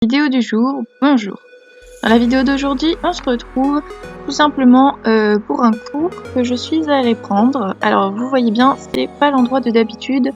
Vidéo du jour, bonjour. Dans la vidéo d'aujourd'hui, on se retrouve tout simplement pour un cours que je suis allée prendre. Alors vous voyez bien, c'est pas l'endroit de d'habitude.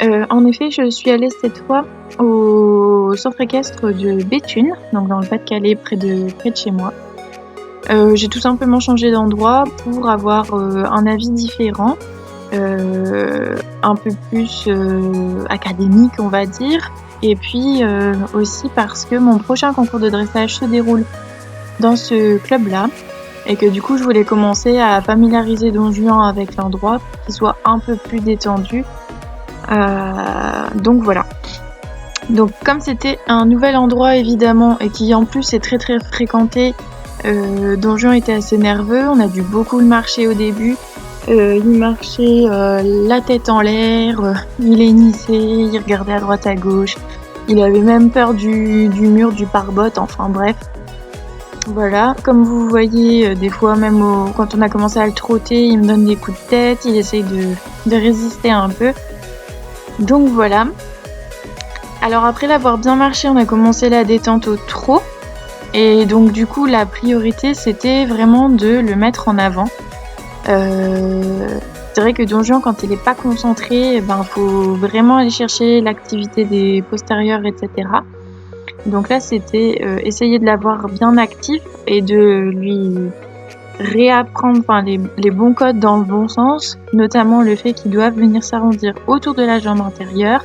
En effet, je suis allée cette fois au centre équestre de Béthune, donc dans le Pas-de-Calais, près de chez moi. J'ai tout simplement changé d'endroit pour avoir un avis différent, un peu plus académique, on va dire. Et puis aussi parce que mon prochain concours de dressage se déroule dans ce club-là et que du coup je voulais commencer à familiariser Don Juan avec l'endroit pour qu'il soit un peu plus détendu. Donc voilà. Donc comme c'était un nouvel endroit évidemment et qui en plus est très très fréquenté, Don Juan était assez nerveux, on a dû beaucoup le marcher au début. Il marchait la tête en l'air, il hennissait, il regardait à droite à gauche, il avait même peur du mur du pare-bottes, enfin bref. Voilà, comme vous voyez, des fois même quand on a commencé à le trotter, il me donne des coups de tête, il essaye de résister un peu. Donc voilà. Alors après l'avoir bien marché, on a commencé la détente au trot. Et donc du coup la priorité c'était vraiment de le mettre en avant. C'est vrai que Don Juan, quand il n'est pas concentré, faut vraiment aller chercher l'activité des postérieurs, etc. Donc là, c'était essayer de l'avoir bien actif et de lui réapprendre les bons codes dans le bon sens, notamment le fait qu'il doit venir s'arrondir autour de la jambe antérieure.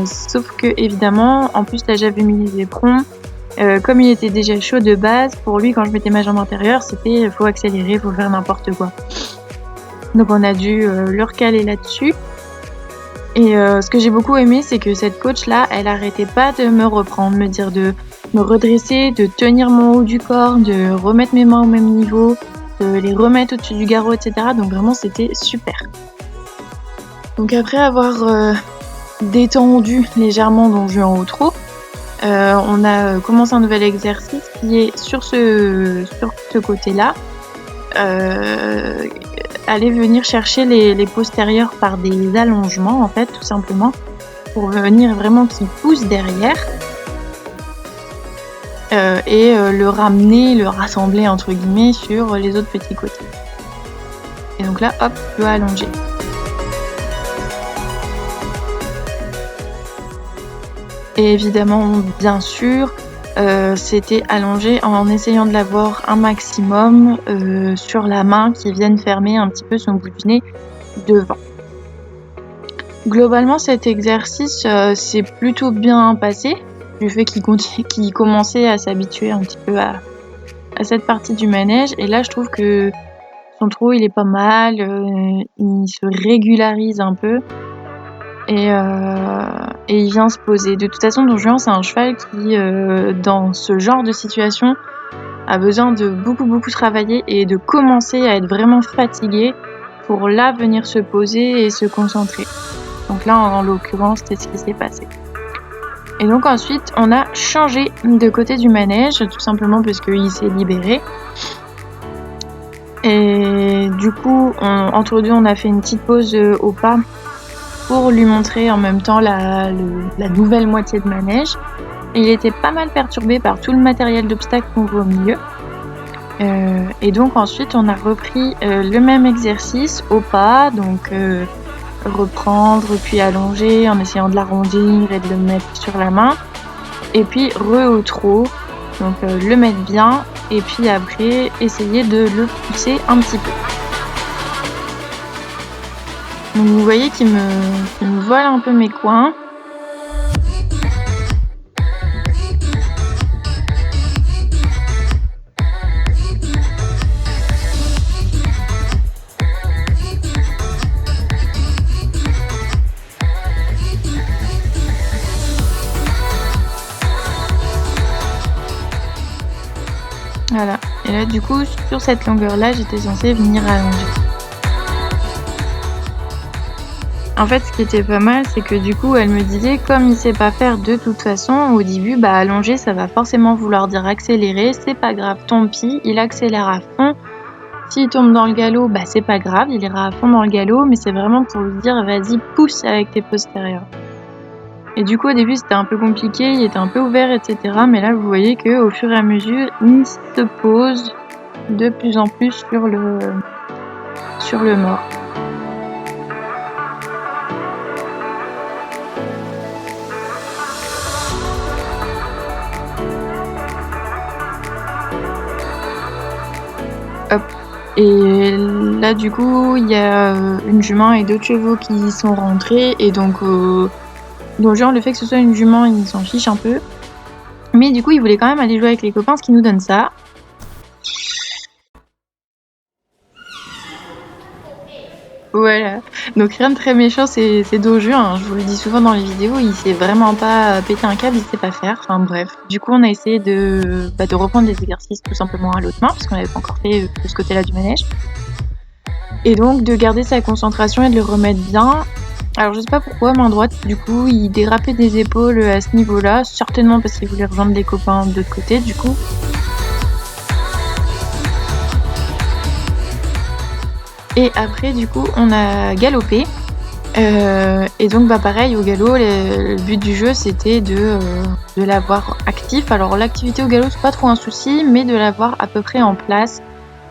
Sauf que évidemment, en plus là j'avais mis les éperons. Comme il était déjà chaud de base, pour lui, quand je mettais ma jambe antérieure, c'était faut accélérer, faut faire n'importe quoi. Donc on a dû le recaler là-dessus. Et ce que j'ai beaucoup aimé, c'est que cette coach-là, elle arrêtait pas de me reprendre, me dire de me redresser, de tenir mon haut du corps, de remettre mes mains au même niveau, de les remettre au-dessus du garrot, etc. Donc vraiment, c'était super. Donc après avoir détendu légèrement Don Juan au trot, on a commencé un nouvel exercice qui est sur ce côté-là. Aller venir chercher les postérieurs par des allongements, en fait, tout simplement, pour venir vraiment qu'ils poussent derrière et le ramener, le rassembler, entre guillemets, sur les autres petits côtés. Et donc là, hop, je dois allonger. Et évidemment, bien sûr, c'était allongé en essayant de l'avoir un maximum sur la main qui vienne fermer un petit peu son bout du nez devant. Globalement, cet exercice s'est plutôt bien passé, du fait qu'il commençait à s'habituer un petit peu à cette partie du manège. Et là, je trouve que son trot, il est pas mal, il se régularise un peu. Et il vient se poser. De toute façon, Don Juan, c'est un cheval qui, dans ce genre de situation, a besoin de beaucoup travailler et de commencer à être vraiment fatigué pour là venir se poser et se concentrer. Donc là, en l'occurrence, c'est ce qui s'est passé. Et donc ensuite, on a changé de côté du manège, tout simplement parce qu'il s'est libéré. Et du coup, entre deux, on a fait une petite pause au pas pour lui montrer en même temps la nouvelle moitié de manège. Et il était pas mal perturbé par tout le matériel d'obstacles qu'on voit au milieu. Et donc ensuite on a repris le même exercice au pas, donc reprendre puis allonger en essayant de l'arrondir et de le mettre sur la main. Et puis au trot, donc le mettre bien et puis après essayer de le pousser un petit peu. Donc vous voyez qu'il me vole un peu mes coins. Voilà. Et là du coup sur cette longueur-là, j'étais censée venir allonger. En fait, ce qui était pas mal, c'est que du coup, elle me disait, comme il sait pas faire de toute façon, au début, allonger, ça va forcément vouloir dire accélérer, c'est pas grave, tant pis, il accélère à fond. S'il tombe dans le galop, c'est pas grave, il ira à fond dans le galop, mais c'est vraiment pour lui dire, vas-y, pousse avec tes postérieurs. Et du coup, au début, c'était un peu compliqué, il était un peu ouvert, etc. Mais là, vous voyez qu'au fur et à mesure, il se pose de plus en plus sur le mort. Hop. Et là, du coup, il y a une jument et 2 chevaux qui sont rentrés. Et donc, genre, le fait que ce soit une jument, il s'en fiche un peu. Mais du coup, il voulait quand même aller jouer avec les copains, ce qui nous donne ça. Voilà. Donc rien de très méchant, c'est Doju, hein. Je vous le dis souvent dans les vidéos, il sait vraiment pas péter un câble, il sait pas faire. Enfin bref. Du coup, on a essayé de reprendre les exercices tout simplement à l'autre main, parce qu'on n'avait pas encore fait de ce côté-là du manège. Et donc de garder sa concentration et de le remettre bien. Alors je sais pas pourquoi, main droite, du coup, il dérapait des épaules à ce niveau-là, certainement parce qu'il voulait rejoindre les copains de l'autre côté, du coup. Et après, du coup, on a galopé. Et donc, pareil, au galop, le but du jeu, c'était de l'avoir actif. Alors, l'activité au galop, c'est pas trop un souci, mais de l'avoir à peu près en place.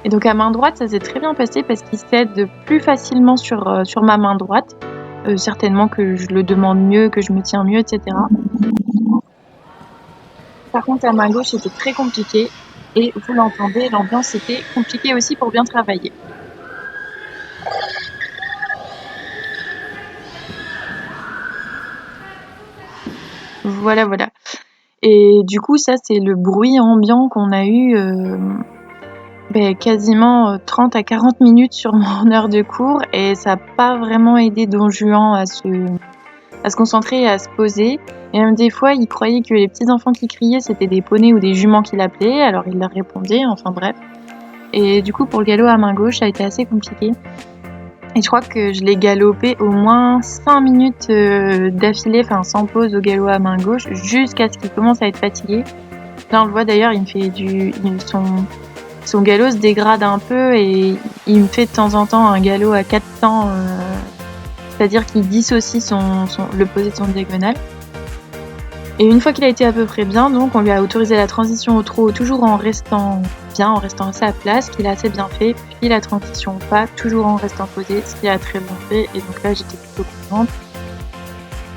Et donc, à main droite, ça s'est très bien passé parce qu'il s'aide plus facilement sur ma main droite. Certainement que je le demande mieux, que je me tiens mieux, etc. Par contre, à main gauche, c'était très compliqué. Et vous l'entendez, l'ambiance était compliquée aussi pour bien travailler. Voilà, voilà. Et du coup, ça, c'est le bruit ambiant qu'on a eu quasiment 30 à 40 minutes sur mon heure de cours. Et ça n'a pas vraiment aidé Don Juan à se concentrer et à se poser. Et même des fois, il croyait que les petits enfants qui criaient, c'était des poneys ou des juments qui l'appelaient. Alors il leur répondait, enfin bref. Et du coup, pour le galop à main gauche, ça a été assez compliqué. Et je crois que je l'ai galopé au moins 5 minutes d'affilée, enfin sans pause au galop à main gauche, jusqu'à ce qu'il commence à être fatigué. Là, on le voit d'ailleurs, il me fait son galop se dégrade un peu et il me fait de temps en temps un galop à 400, c'est-à-dire qu'il dissocie le posé de son diagonale. Et une fois qu'il a été à peu près bien, donc on lui a autorisé la transition au trot, toujours en restant bien, en restant à sa place, qu'il a assez bien fait, puis la transition au pas, toujours en restant posé, ce qu'il a très bien fait, et donc là j'étais plutôt contente.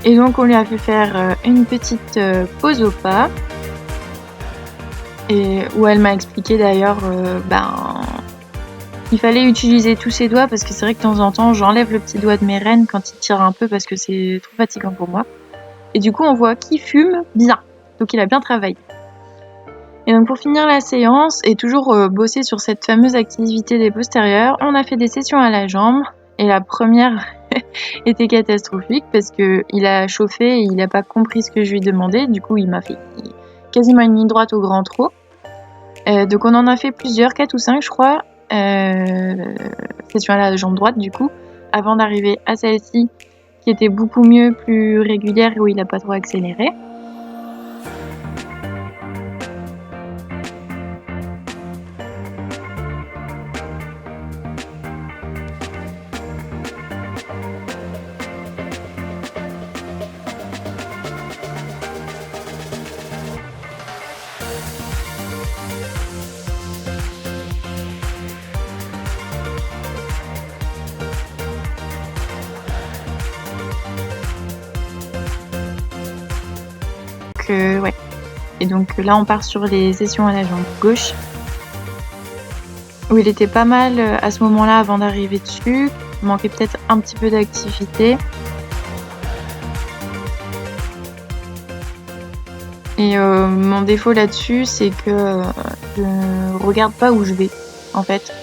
Et donc on lui a fait faire une petite pause au pas, et où elle m'a expliqué d'ailleurs il fallait utiliser tous ses doigts, parce que c'est vrai que de temps en temps j'enlève le petit doigt de mes rênes quand il tire un peu, parce que c'est trop fatigant pour moi. Et du coup on voit qu'il fume bien, donc il a bien travaillé. Et donc pour finir la séance et toujours bosser sur cette fameuse activité des postérieurs, on a fait des sessions à la jambe. Et la première était catastrophique parce qu'il a chauffé et il n'a pas compris ce que je lui demandais. Du coup, il m'a fait quasiment une ligne droite au grand trot. Donc on en a fait plusieurs, 4 ou 5 je crois, sessions à la jambe droite du coup, avant d'arriver à celle-ci qui était beaucoup mieux, plus régulière et où il n'a pas trop accéléré. Ouais. Et donc là, on part sur les sessions à la jambe gauche, où il était pas mal à ce moment-là avant d'arriver dessus. Il manquait peut-être un petit peu d'activité. Et mon défaut là-dessus, c'est que je ne regarde pas où je vais, en fait.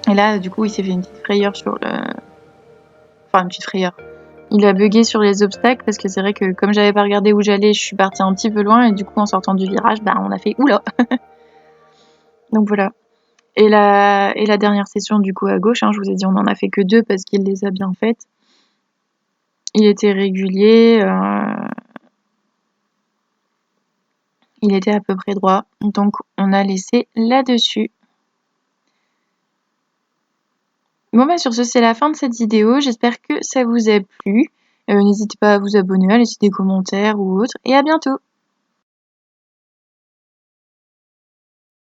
Et là, du coup, il s'est fait une petite frayeur sur le... Enfin, une petite frayeur. Il a bugué sur les obstacles parce que c'est vrai que comme j'avais pas regardé où j'allais, je suis partie un petit peu loin et du coup en sortant du virage, on a fait oula. Donc voilà. Et la dernière session du coup à gauche, je vous ai dit on en a fait que 2 parce qu'il les a bien faites. Il était régulier, il était à peu près droit, donc on a laissé là-dessus. Bon, bah, sur ce, c'est la fin de cette vidéo. J'espère que ça vous a plu. N'hésitez pas à vous abonner, à laisser des commentaires ou autre et à bientôt!